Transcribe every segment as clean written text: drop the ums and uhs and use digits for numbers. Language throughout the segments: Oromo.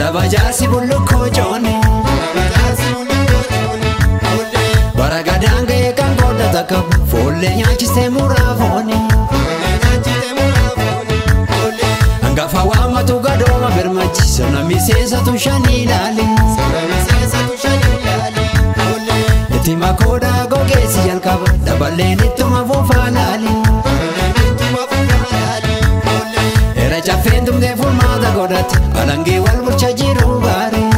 lalaba jaarsi bullukkoo jooni baragadaan ga'ee kan godhata qabu foollee nyaachistee muraafooni hangafa waammatu gadooma birmachi sirna miseensatu shanii ilaali itti makoodaa gogeessi jalqaba daballeen ittuma fuufaa laali era caffeen tumdee furmaata godhate alangee wal bulcha jiru gaarii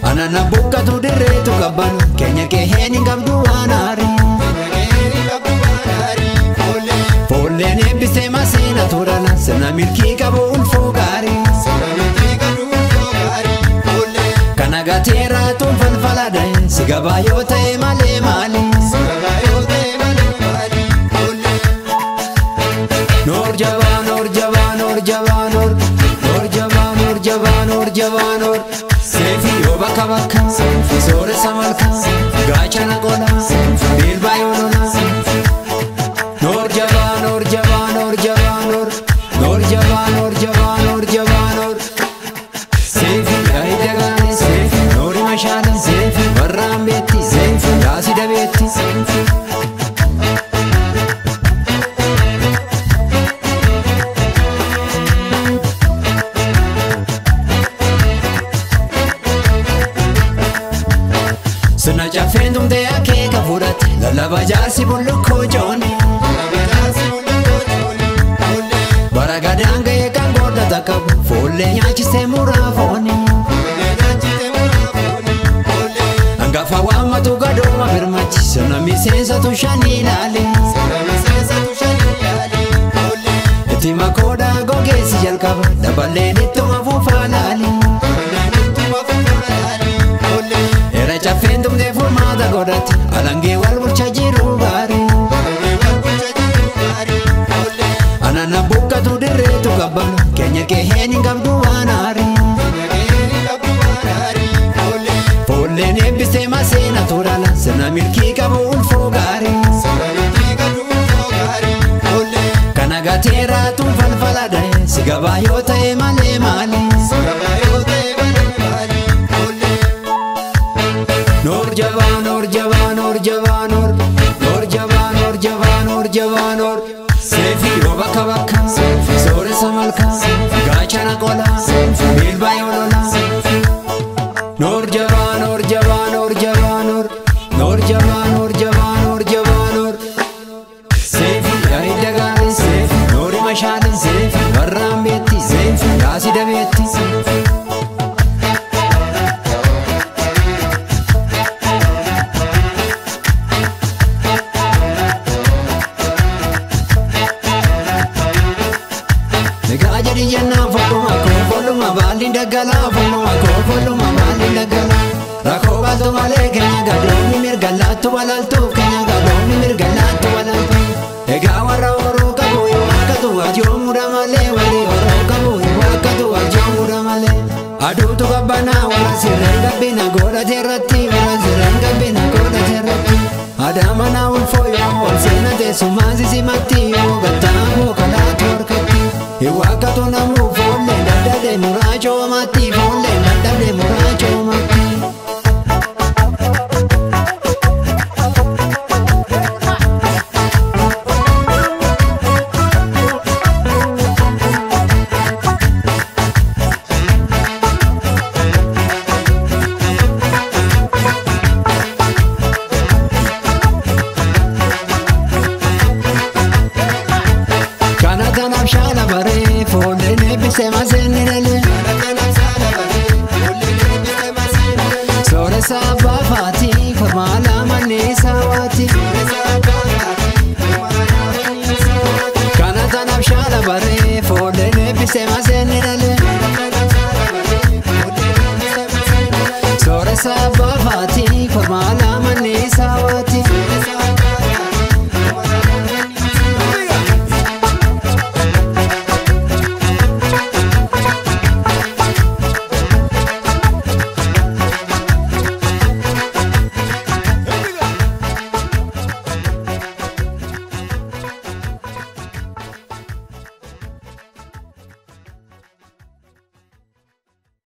anana buqqatu dirreetu qabbanu keenya keheen hin qabdu waan aarii foolleen eebbisee masiina turana sirna milkii qabu ulfoo gaarii kana gateeraa tuun falfaladhae si gabaa yoo ta'e malee maali noor jabaa noor jabaa noor jabaa noor noor jabaa noor jabaa noor jabaa noor seefi yoo bakka bakka sooressa malka gaachana qola bilbaa yoo lola noor jabaa noor jabaa noor jabaa noor noor jabaa noor jabaa noor jabaa noor seefi aidagaani seefi noori mashaala seefi warraan beetti seefi yaasi dabeetti sirna caffeen tumdee akeeka fudhate lalaba jaarsi bullukkoo jooni baragadaan ga'ee kan godhata qabu foollee nyaachistee muraafooni hangafa waammatu gadooma birmachi sirna miseensatu shanii ilaali itti makoodaa gogeessi jalqaba daballeen ittuma fuufaa laali era caffeen tumdee furmaata godhate alangee wal bulcha jiru gaarii anana buqqatu dirreetu qabbanu keenya keheen hin qabdu waan aarii foolleen eebbisee masiina turana sirna milkii qabu ulfoo gaarii kana gateeraa tuun falfaladhae si gabaa yoo ta'e malee maali noor jabaa noor jabaa noor jabaa noor noor jabaa noor jabaa noor jabaa noor seefi yoo bakka bakka sooressa malka gaachana qola bilbaa yoo lola noor jabaa noor jabaa noor jabaa noor noor jabaa noor jabaa noor jabaa noor seefi aidagaani seefi noori mashaala seefi warraan beetti seefi yaasi dabeetti Jannaa folluma baalli daggalaa folluma folluma baalli daggalaa rakkoo baaltu malee keenya gadoonni mirga laattu walaaltuuf keenya gadoonni mirga laattu walaaltu egaa warra horoo qabu yoo akkatu ajoo muda malee warri horoo qabu yoo akkatu ajoo muda malee aduutu qabbanaa warra sirreen gabbina godhate irratti warra sirreen gabbina godhate irratti adaamana ulfoo yoo ol seena teessumaa sisimatti yoo gattaamuu kalaatu harkatti Iwakatu namu folle dadade muracho mati folle dadade muracho mati Shala bare folle ne bise mazenile sore sabba fati formala manne sawati kana tanab shala bare folle ne bise mazenile sore sabba fati formala manne